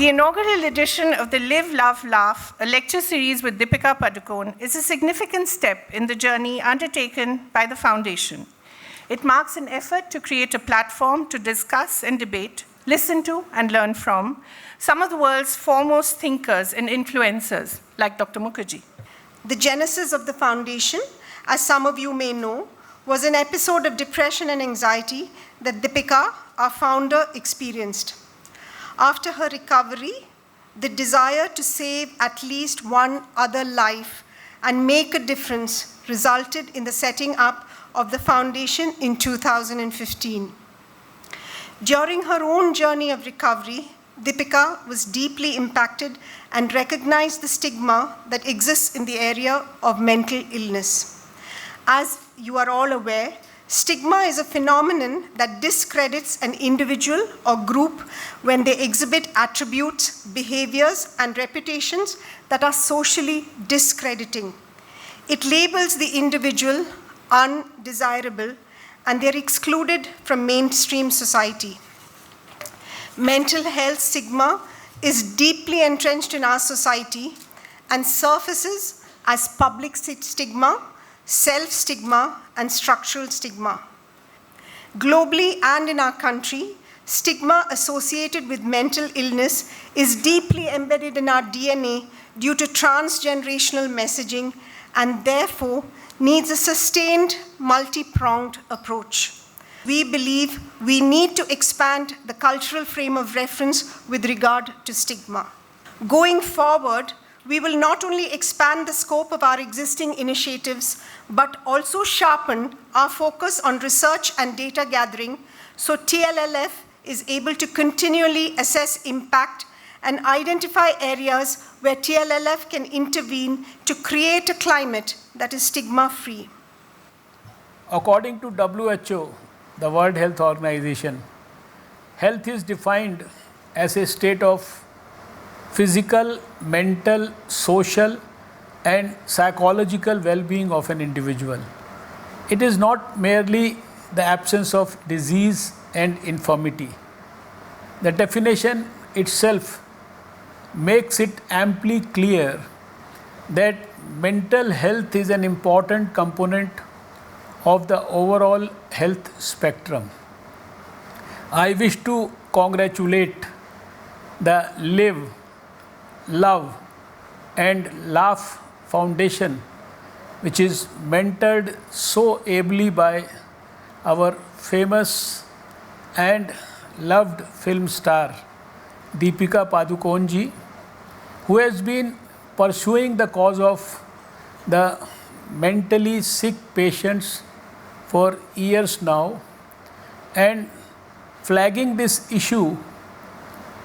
The inaugural edition of the Live, Love, Laugh, a lecture series with Deepika Padukone, is a significant step in the journey undertaken by the Foundation. It marks an effort to create a platform to discuss and debate, listen to and learn from some of the world's foremost thinkers and influencers, like Dr. Mukherjee. The genesis of the Foundation, as some of you may know, was an episode of depression and anxiety that Deepika, our founder, experienced. After her recovery, the desire to save at least one other life and make a difference resulted in the setting up of the Foundation in 2015. During her own journey of recovery, Deepika was deeply impacted and recognized the stigma that exists in the area of mental illness. As you are all aware, stigma is a phenomenon that discredits an individual or group when they exhibit attributes, behaviors, and reputations that are socially discrediting. It labels the individual undesirable, and they're excluded from mainstream society. Mental health stigma is deeply entrenched in our society and surfaces as public stigma, self-stigma, and structural stigma. Globally and in our country, stigma associated with mental illness is deeply embedded in our DNA due to transgenerational messaging and therefore needs a sustained, multi-pronged approach. We believe we need to expand the cultural frame of reference with regard to stigma. Going forward, we will not only expand the scope of our existing initiatives, but also sharpen our focus on research and data gathering so TLLF is able to continually assess impact and identify areas where TLLF can intervene to create a climate that is stigma-free. According to WHO, the World Health Organization, health is defined as a state of physical, mental, social, and psychological well-being of an individual. It is not merely the absence of disease and infirmity. The definition itself makes it amply clear that mental health is an important component of the overall health spectrum. I wish to congratulate the Live, Love, and Laugh Foundation, which is mentored so ably by our famous and loved film star Deepika Padukone ji, who has been pursuing the cause of the mentally sick patients for years now and flagging this issue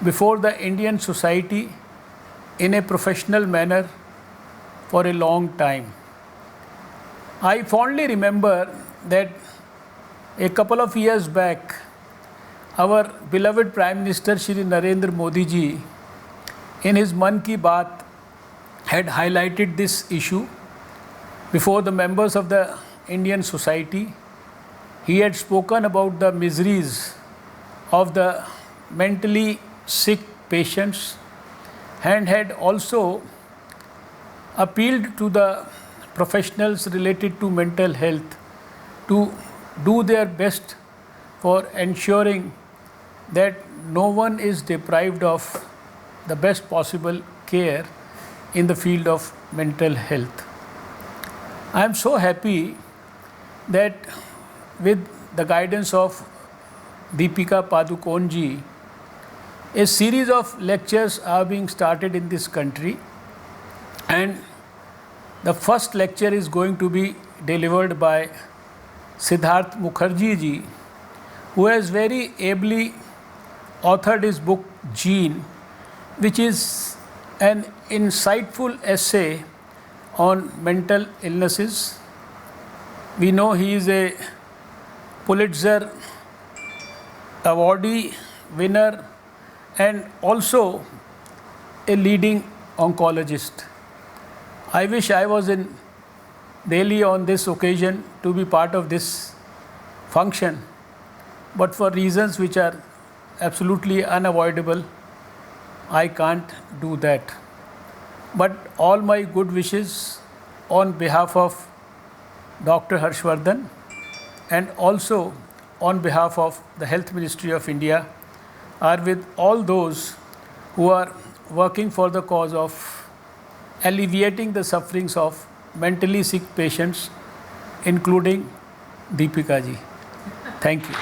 before the Indian society in a professional manner for a long time. I fondly remember that a couple of years back, our beloved Prime Minister Shri Narendra Modi ji, in his Mann Ki Baat, had highlighted this issue before the members of the Indian society. He had spoken about the miseries of the mentally sick patients and had also appealed to the professionals related to mental health to do their best for ensuring that no one is deprived of the best possible care in the field of mental health. I am so happy that with the guidance of Deepika Padukone ji, a series of lectures are being started in this country, and the first lecture is going to be delivered by Siddhartha Mukherjee ji, who has very ably authored his book Gene, which is an insightful essay on mental illnesses. We know he is a Pulitzer awardee winner and also a leading oncologist. I wish I was in Delhi on this occasion to be part of this function, but for reasons which are absolutely unavoidable, I can't do that. But all my good wishes on behalf of Dr. Harshvardhan and also on behalf of the Health Ministry of India are with all those who are working for the cause of alleviating the sufferings of mentally sick patients, including Deepika ji. Thank you.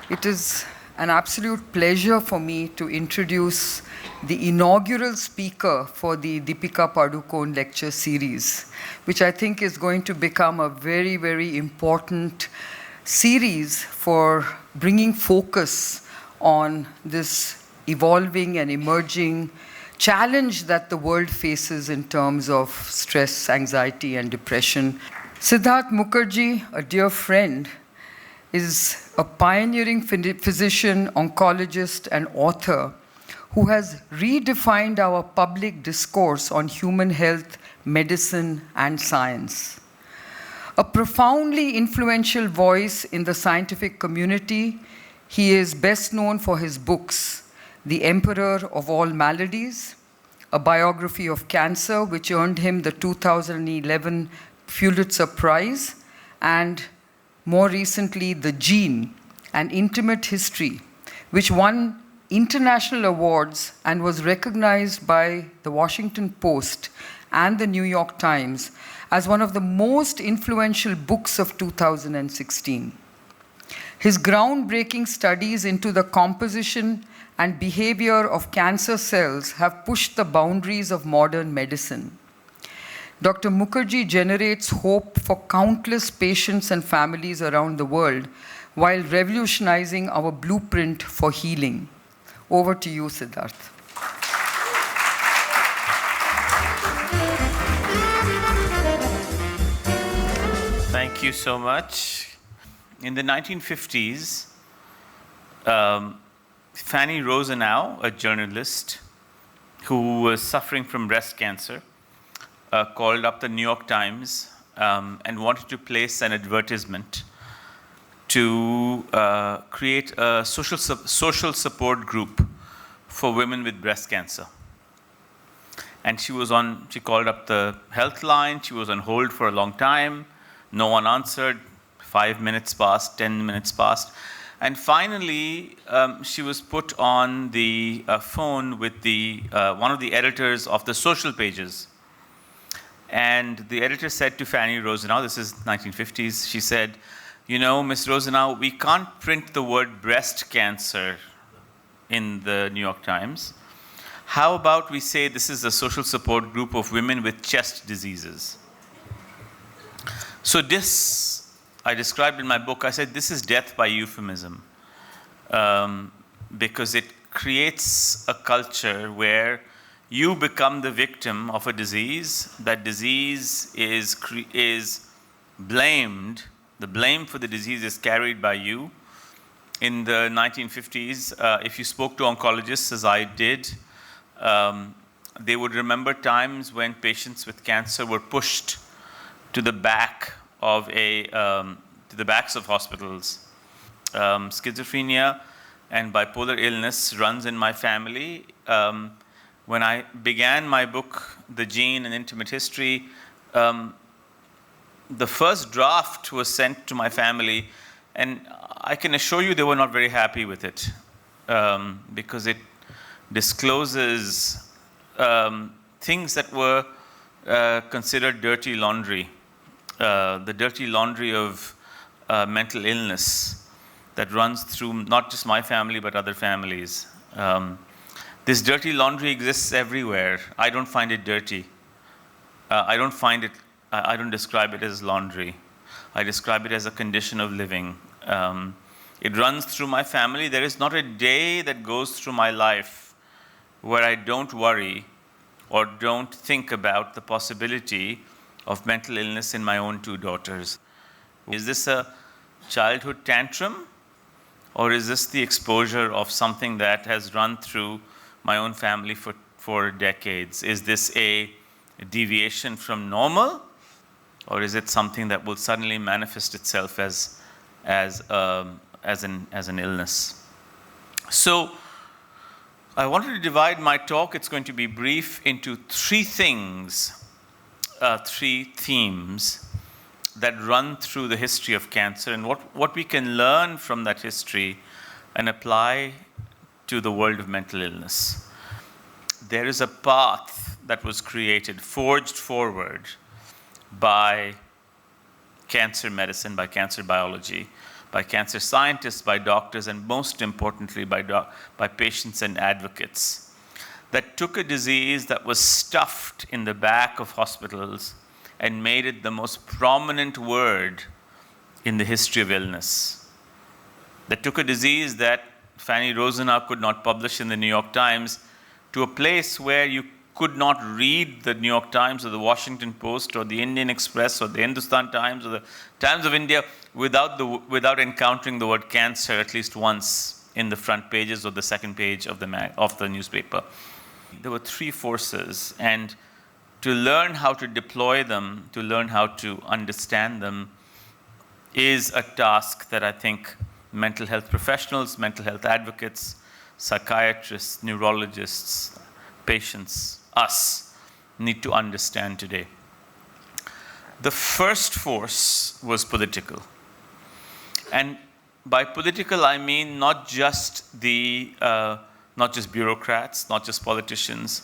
It is an absolute pleasure for me to introduce the inaugural speaker for the Deepika Padukone lecture series, which I think is going to become a very, very important series for bringing focus on this evolving and emerging challenge that the world faces in terms of stress, anxiety, and depression. Siddhartha Mukherjee, a dear friend, is a pioneering physician, oncologist, and author who has redefined our public discourse on human health, medicine, and science. A profoundly influential voice in the scientific community, he is best known for his books, The Emperor of All Maladies, a biography of cancer, which earned him the 2011 Pulitzer Prize, and more recently, The Gene, An Intimate History, which won international awards and was recognized by the Washington Post and the New York Times as one of the most influential books of 2016. His groundbreaking studies into the composition and behavior of cancer cells have pushed the boundaries of modern medicine. Dr. Mukherjee generates hope for countless patients and families around the world while revolutionizing our blueprint for healing. Over to you, Siddharth. Thank you so much. In the 1950s, Fanny Rosenau, a journalist who was suffering from breast cancer, called up the New York Times and wanted to place an advertisement to create a social support group for women with breast cancer. And she called up the health line. She was on hold for a long time. No one answered. 5 minutes passed, 10 minutes passed. And finally, she was put on the phone with one of the editors of the social pages. And the editor said to Fanny Rosenau, this is 1950s, she said, you know, Miss Rosenau, we can't print the word breast cancer in the New York Times. How about we say this is a social support group of women with chest diseases? So this, I described in my book, I said this is death by euphemism, because it creates a culture where you become the victim of a disease. That disease is blamed. The blame for the disease is carried by you. In the 1950s, if you spoke to oncologists, as I did, they would remember times when patients with cancer were pushed to the back of to the backs of hospitals. Schizophrenia and bipolar illness runs in my family. When I began my book, The Gene, An Intimate History, the first draft was sent to my family, and I can assure you they were not very happy with it, because it discloses things that were considered dirty laundry, the dirty laundry of mental illness that runs through not just my family but other families. This dirty laundry exists everywhere. I don't find it dirty. I don't describe it as laundry. I describe it as a condition of living. It runs through my family. There is not a day that goes through my life where I don't worry or don't think about the possibility of mental illness in my own two daughters. Is this a childhood tantrum, or is this the exposure of something that has run through my own family for decades? Is this a deviation from normal, or is it something that will suddenly manifest itself as an illness? So I wanted to divide my talk, it's going to be brief, into three things, three themes that run through the history of cancer and what we can learn from that history and apply to the world of mental illness. There is a path that was created, forged forward by cancer medicine, by cancer biology, by cancer scientists, by doctors, and most importantly, by patients and advocates, that took a disease that was stuffed in the back of hospitals and made it the most prominent word in the history of illness. That took a disease that Fanny Rosenau could not publish in the New York Times to a place where you could not read the New York Times or the Washington Post or the Indian Express or the Hindustan Times or the Times of India without encountering the word cancer at least once in the front pages or the second page of the newspaper. There were three forces, and to learn how to deploy them, to learn how to understand them, is a task that I think mental health professionals, mental health advocates, psychiatrists, neurologists, patients, us, need to understand today. The first force was political. And by political, I mean not just bureaucrats, not just politicians.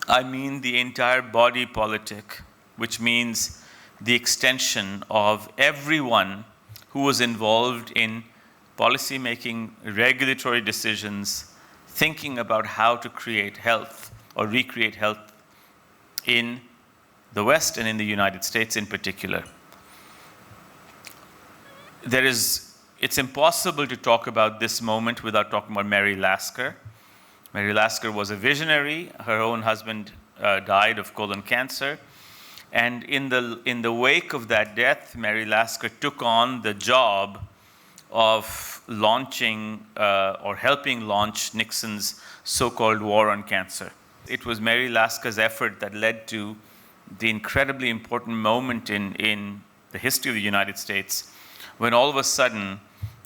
I mean the entire body politic, which means the extension of everyone who was involved in policy making, regulatory decisions, thinking about how to create health or recreate health in the West and in the United States in particular. It's impossible to talk about this moment without talking about Mary Lasker. Mary Lasker was a visionary. Her own husband died of colon cancer. And in the wake of that death, Mary Lasker took on the job of launching or helping launch Nixon's so-called war on cancer. It was Mary Lasker's effort that led to the incredibly important moment in the history of the United States when all of a sudden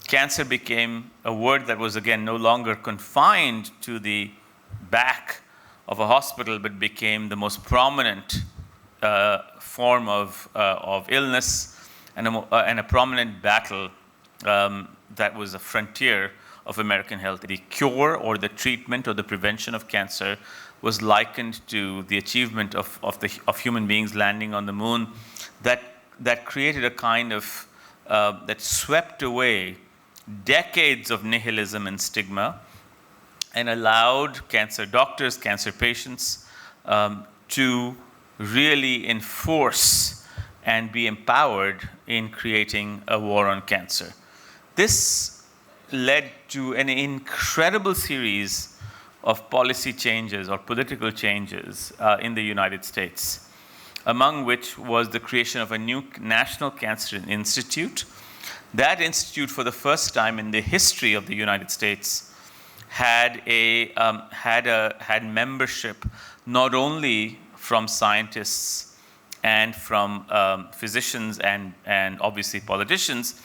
cancer became a word that was again no longer confined to the back of a hospital, but became the most prominent form of illness and a prominent battle that was a frontier of American health. The cure or the treatment or the prevention of cancer was likened to the achievement of human beings landing on the moon that created a kind of, that swept away decades of nihilism and stigma and allowed cancer doctors, cancer patients to really enforce and be empowered in creating a war on cancer. This led to an incredible series of policy changes or political changes in the United States, among which was the creation of a new National Cancer Institute. That institute, for the first time in the history of the United States, had membership not only from scientists and from physicians and obviously politicians,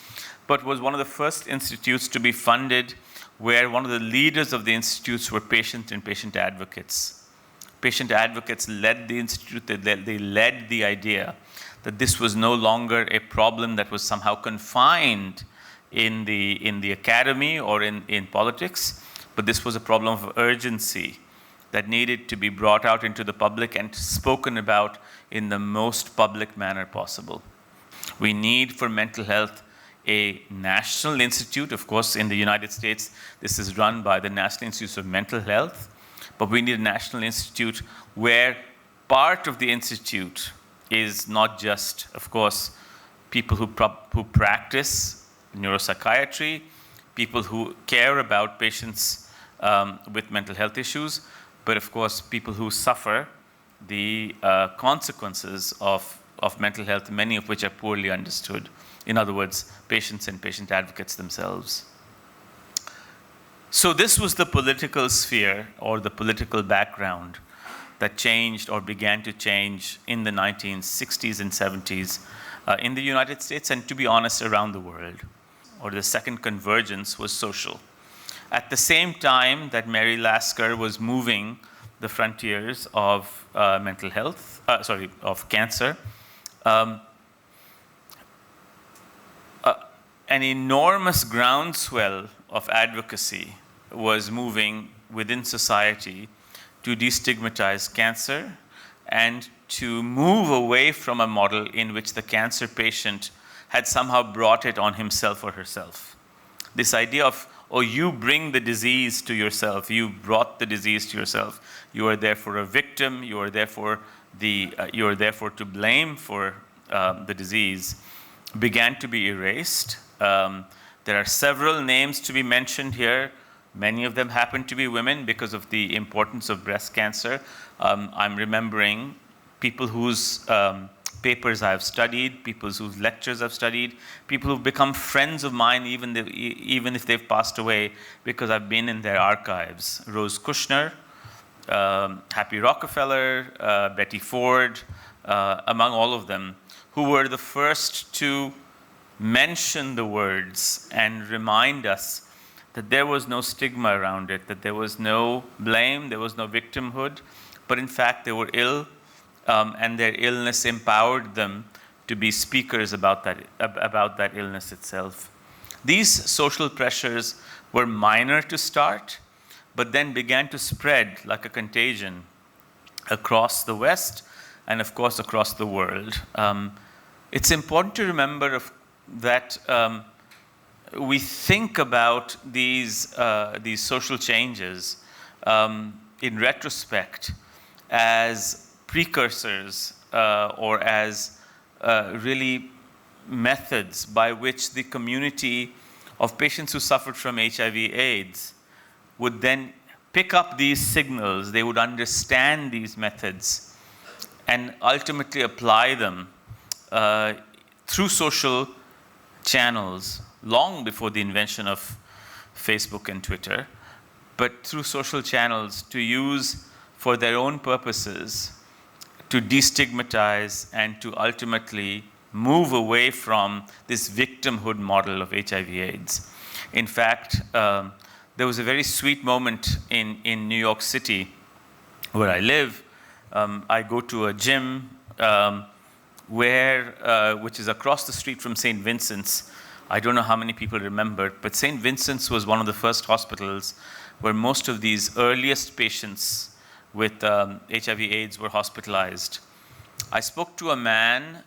but was one of the first institutes to be funded where one of the leaders of the institutes were patients and patient advocates. Patient advocates led the institute. They led the idea that this was no longer a problem that was somehow confined in the academy or in politics, but this was a problem of urgency that needed to be brought out into the public and spoken about in the most public manner possible. We need for mental health a national institute. Of course, in the United States, this is run by the National Institutes of Mental Health, but we need a national institute where part of the institute is not just, of course, people who practice neuropsychiatry, people who care about patients with mental health issues, but of course, people who suffer the consequences of mental health, many of which are poorly understood. In other words, patients and patient advocates themselves. So this was the political sphere or the political background that changed or began to change in the 1960s and 70s in the United States and, to be honest, around the world. Or the second convergence was social. at the same time that Mary Lasker was moving the frontiers of mental health, of cancer, an enormous groundswell of advocacy was moving within society to destigmatize cancer and to move away from a model in which the cancer patient had somehow brought it on himself or herself. This idea of, oh, you bring the disease to yourself, you brought the disease to yourself, you are therefore a victim, you are therefore to blame for the disease, began to be erased. There are several names to be mentioned here. Many of them happen to be women because of the importance of breast cancer. I'm remembering people whose papers I've studied, people whose lectures I've studied, people who've become friends of mine even if they've passed away because I've been in their archives. Rose Kushner, Happy Rockefeller, Betty Ford, among all of them, who were the first to mention the words and remind us that there was no stigma around it, that there was no blame, there was no victimhood, but in fact they were ill, and their illness empowered them to be speakers about that illness itself. These social pressures were minor to start, but then began to spread like a contagion across the West and, of course, across the world. It's important to remember that we think about these social changes in retrospect as precursors or as really methods by which the community of patients who suffered from HIV/AIDS would then pick up these signals, they would understand these methods and ultimately apply them through social channels long before the invention of Facebook and Twitter, but through social channels to use for their own purposes to destigmatize and to ultimately move away from this victimhood model of HIV/AIDS. In fact, there was a very sweet moment in New York City where I live. I go to a gym which is across the street from St. Vincent's. I don't know how many people remember, but St. Vincent's was one of the first hospitals where most of these earliest patients with HIV/AIDS were hospitalized. I spoke to a man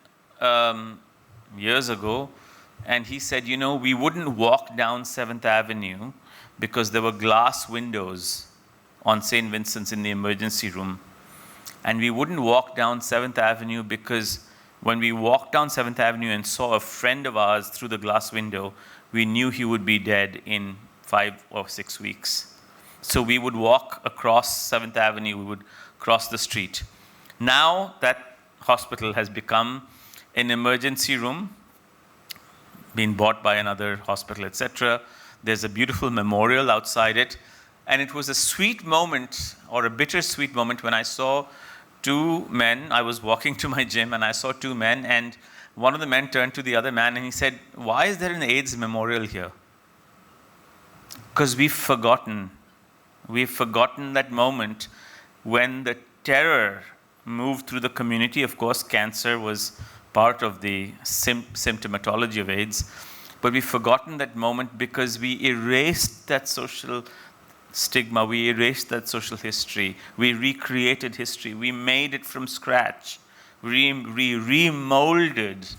years ago, and he said, you know, we wouldn't walk down 7th Avenue because there were glass windows on St. Vincent's in the emergency room. And we wouldn't walk down 7th Avenue because when we walked down 7th Avenue and saw a friend of ours through the glass window, we knew he would be dead in 5 or 6 weeks. So we would walk across 7th Avenue, we would cross the street. Now that hospital has become an emergency room, been bought by another hospital, etc. There's a beautiful memorial outside it. And it was a sweet moment, or a bittersweet moment, when I saw 2 men. I was walking to my gym and I saw 2 men, and one of the men turned to the other man and he said, why is there an AIDS memorial here? Because we've forgotten that moment when the terror moved through the community. Of course, cancer was part of the symptomatology of AIDS, but we've forgotten that moment because we erased that social stigma, we erased that social history, we recreated history, we made it from scratch, we remolded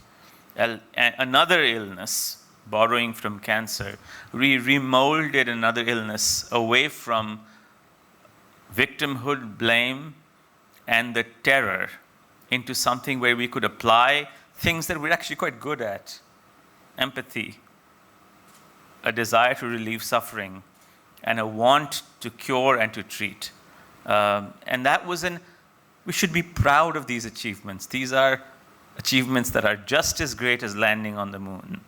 another illness, borrowing from cancer, we remolded another illness away from victimhood, blame, and the terror into something where we could apply things that we're actually quite good at: empathy, a desire to relieve suffering, and a want to cure and to treat. And that was we should be proud of these achievements. These are achievements that are just as great as landing on the moon.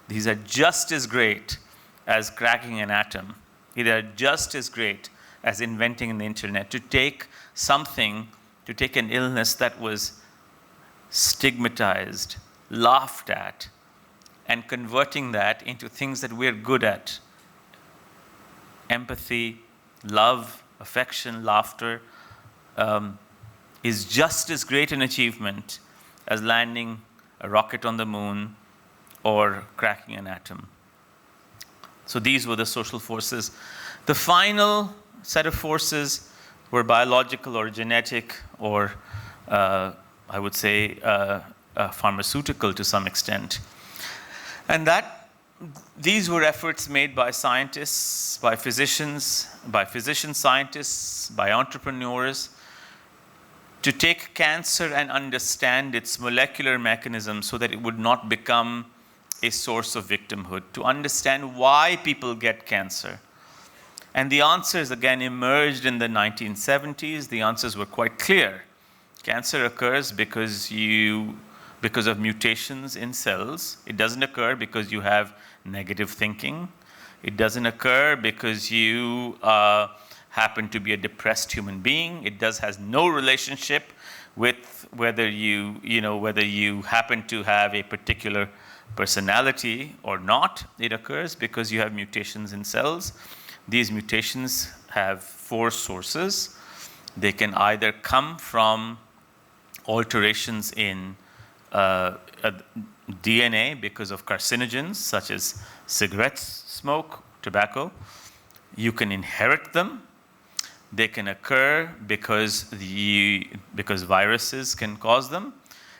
These are just as great as cracking an atom. They are just as great as inventing the internet. To take an illness that was stigmatized, laughed at, and converting that into things that we're good at. empathy, love, affection, laughter, is just as great an achievement as landing a rocket on the moon or cracking an atom. So these were the social forces. The final set of forces were biological or genetic or, I would say, pharmaceutical to some extent. And these were efforts made by scientists, by physician scientists, by entrepreneurs, to take cancer and understand its molecular mechanism so that it would not become a source of victimhood, to understand why people get cancer. And the answers, again, emerged in the 1970s. The answers were quite clear. Cancer occurs because of mutations in cells. It doesn't occur because you have negative thinking. It doesn't occur because you happen to be a depressed human being. It has no relationship with whether you happen to have a particular personality or not. It occurs because you have mutations in cells. These mutations have 4 sources. They can either come from alterations in DNA because of carcinogens such as cigarette smoke, tobacco. You can inherit them. They can occur because viruses can cause them.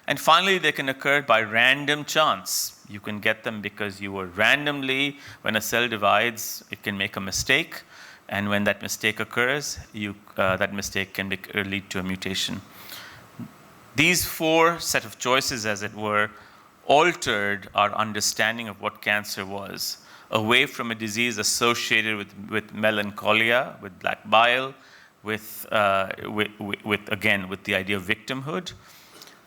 And finally, they can occur by random chance. You can get them because you were randomly, when a cell divides, it can make a mistake. And when that mistake occurs, that mistake can lead to a mutation. These 4 set of choices, as it were, altered our understanding of what cancer was, away from a disease associated with melancholia, with black bile, with the idea of victimhood,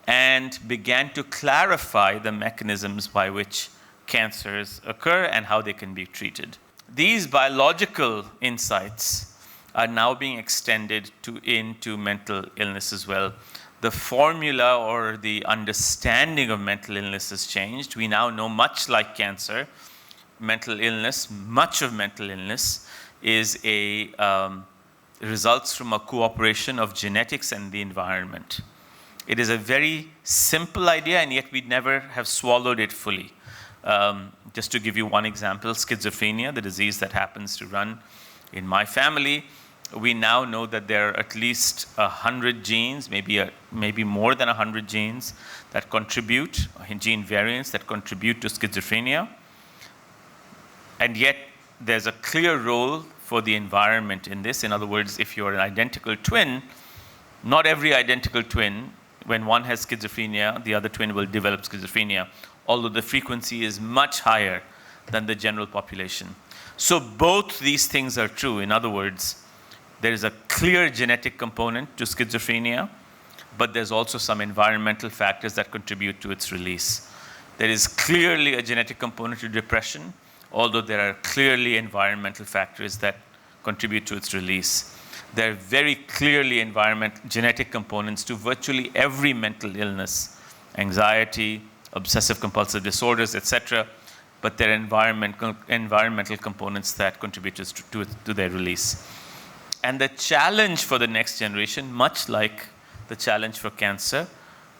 and began to clarify the mechanisms by which cancers occur and how they can be treated. These biological insights are now being extended into mental illness as well. The formula or the understanding of mental illness has changed. We now know, much like cancer, mental illness, much of mental illness is results from a cooperation of genetics and the environment. It is a very simple idea, and yet we never have swallowed it fully. Just to give you one example, schizophrenia, the disease that happens to run in my family, we now know that there are at least 100 genes, maybe more than 100 genes that contribute, gene variants that contribute to schizophrenia. And yet there's a clear role for the environment in this. In other words, if you're an identical twin, not every identical twin, when one has schizophrenia, the other twin will develop schizophrenia, although the frequency is much higher than the general population. So both these things are true. In other words, there is a clear genetic component to schizophrenia, but there's also some environmental factors that contribute to its release. There is clearly a genetic component to depression, although there are clearly environmental factors that contribute to its release. There are very clearly genetic components to virtually every mental illness, anxiety, obsessive compulsive disorders, etc., but there are environmental components that contribute to their release. And the challenge for the next generation, much like the challenge for cancer,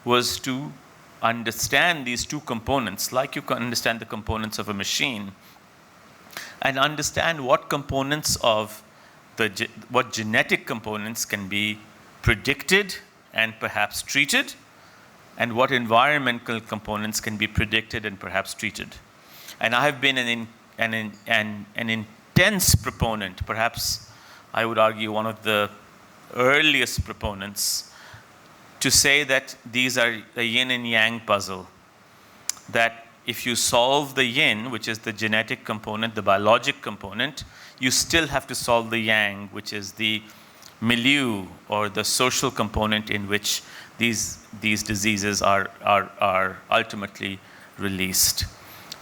was to understand these 2 components, like you can understand the components of a machine, and understand what components of what genetic components can be predicted and perhaps treated, and what environmental components can be predicted and perhaps treated. And I have been an intense proponent, perhaps I would argue one of the earliest proponents, to say that these are a yin and yang puzzle. That if you solve the yin, which is the genetic component, the biologic component, you still have to solve the yang, which is the milieu or the social component in which these diseases are ultimately released.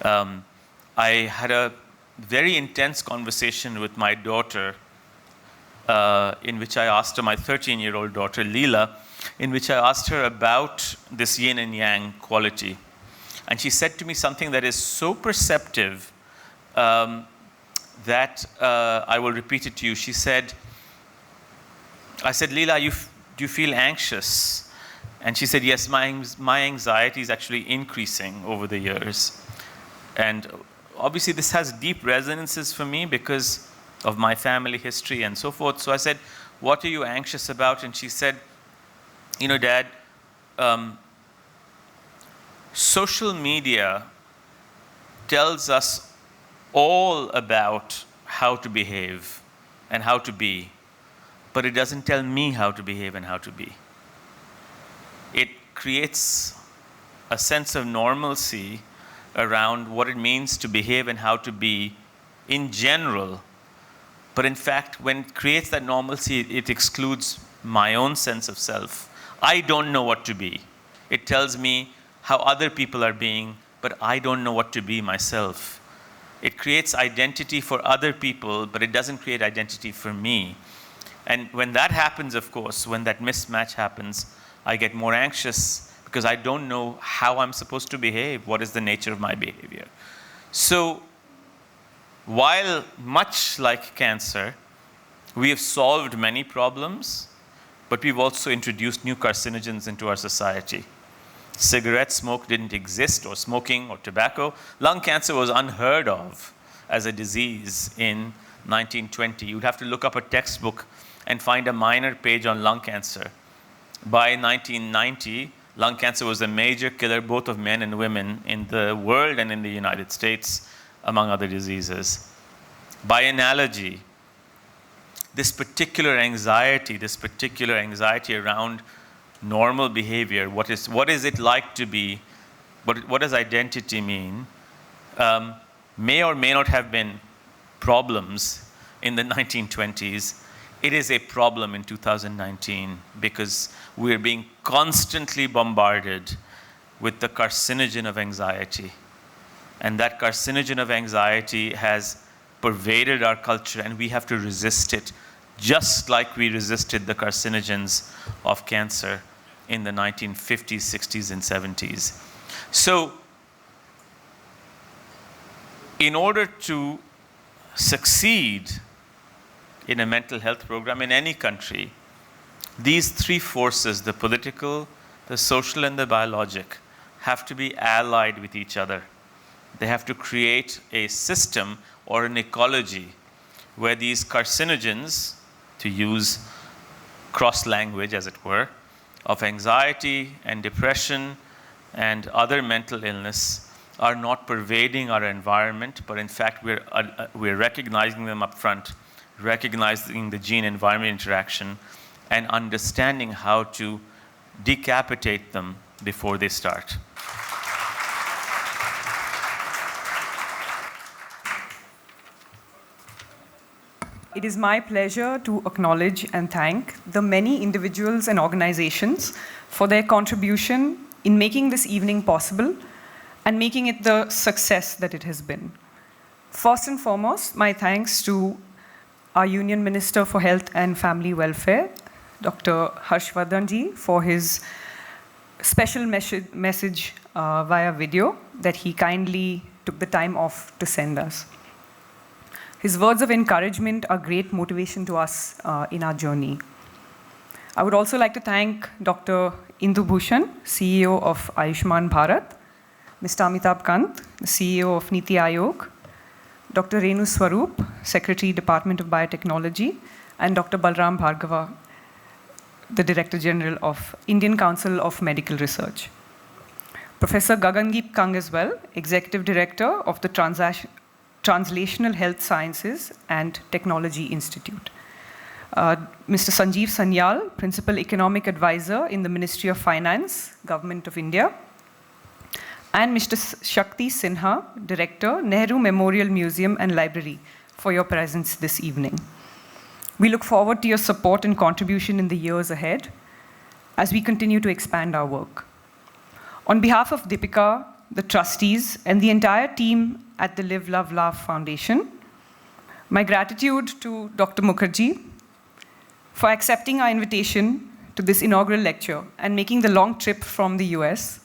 I had a very intense conversation with my daughter, in which I asked her, my 13-year-old daughter, Leela, in which I asked her about this yin and yang quality. And she said to me something that is so perceptive, that I will repeat it to you. She said, I said, Leela, do you feel anxious? And she said, yes, my anxiety is actually increasing over the years. And obviously this has deep resonances for me because of my family history and so forth. So I said, what are you anxious about? And she said, you know, Dad, social media tells us all about how to behave and how to be, but it doesn't tell me how to behave and how to be. It creates a sense of normalcy around what it means to behave and how to be in general. But in fact, when it creates that normalcy, it excludes my own sense of self. I don't know what to be. It tells me how other people are being, but I don't know what to be myself. It creates identity for other people, but it doesn't create identity for me. And when that happens, of course, when that mismatch happens, I get more anxious because I don't know how I'm supposed to behave. What is the nature of my behavior? So, while much like cancer, we have solved many problems, but we've also introduced new carcinogens into our society. Cigarette smoke didn't exist, or smoking or tobacco. Lung cancer was unheard of as a disease in 1920. You'd have to look up a textbook and find a minor page on lung cancer. By 1990, lung cancer was a major killer both of men and women in the world and in the United States, among other diseases. By analogy, this particular anxiety around normal behavior, what is it like to be, what does identity mean, may or may not have been problems in the 1920s. It is a problem in 2019 because we're being constantly bombarded with the carcinogen of anxiety. And that carcinogen of anxiety has pervaded our culture, and we have to resist it, just like we resisted the carcinogens of cancer in the 1950s, 60s, and 70s. So, in order to succeed in a mental health program in any country, these three forces, the political, the social, and the biologic, have to be allied with each other. They have to create a system or an ecology where these carcinogens, to use cross-language as it were, of anxiety and depression and other mental illness are not pervading our environment, but in fact we're recognizing them up front, recognizing the gene-environment interaction, and understanding how to decapitate them before they start. It is my pleasure to acknowledge and thank the many individuals and organizations for their contribution in making this evening possible and making it the success that it has been. First and foremost, my thanks to our Union Minister for Health and Family Welfare, Dr. Harshvardhanji, for his special message via video that he kindly took the time off to send us. His words of encouragement are great motivation to us in our journey. I would also like to thank Dr. Indu Bhushan, CEO of Ayushman Bharat, Mr. Amitabh Kant, the CEO of Niti Aayog, Dr. Renu Swaroop, Secretary, Department of Biotechnology, and Dr. Balram Bhargava, the Director General of Indian Council of Medical Research. Professor Gagandeep Kang as well, Executive Director of the Translational Health Sciences and Technology Institute. Mr. Sanjeev Sanyal, Principal Economic Advisor in the Ministry of Finance, Government of India. And Mr. Shakti Sinha, Director, Nehru Memorial Museum and Library, for your presence this evening. We look forward to your support and contribution in the years ahead as we continue to expand our work. On behalf of Deepika, the trustees, and the entire team at the Live, Love, Laugh Foundation, my gratitude to Dr. Mukherjee for accepting our invitation to this inaugural lecture and making the long trip from the US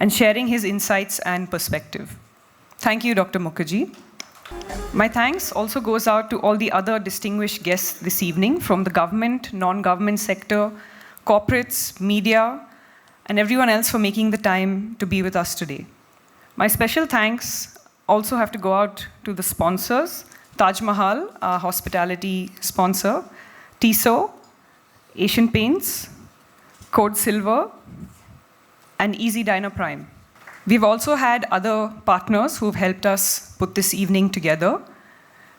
and sharing his insights and perspective. Thank you, Dr. Mukherjee. My thanks also goes out to all the other distinguished guests this evening from the government, non-government sector, corporates, media, and everyone else for making the time to be with us today. My special thanks also have to go out to the sponsors, Taj Mahal, our hospitality sponsor, Tissot, Asian Paints, Code Silver, and Easy Diner Prime. We've also had other partners who've helped us put this evening together.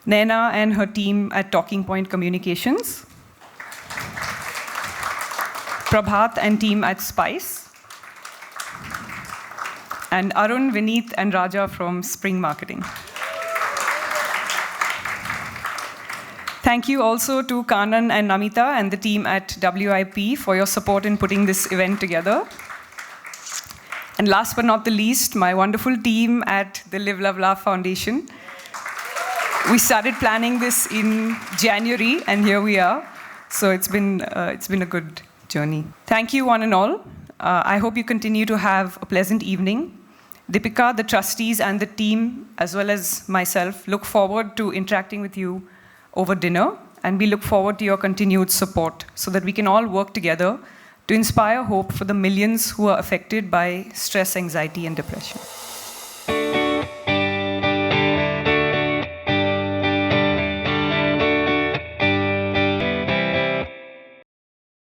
Naina and her team at Talking Point Communications, Prabhat and team at Spice, and Arun, Vineet, and Raja from Spring Marketing. Thank you also to Kanan and Namita and the team at WIP for your support in putting this event together. And last but not the least, my wonderful team at the Live, Love, Laugh Foundation. We started planning this in January, and here we are. So it's been a good journey. Thank you, one and all. I hope you continue to have a pleasant evening. Deepika, the trustees, and the team, as well as myself, look forward to interacting with you over dinner, and we look forward to your continued support so that we can all work together to inspire hope for the millions who are affected by stress, anxiety, and depression.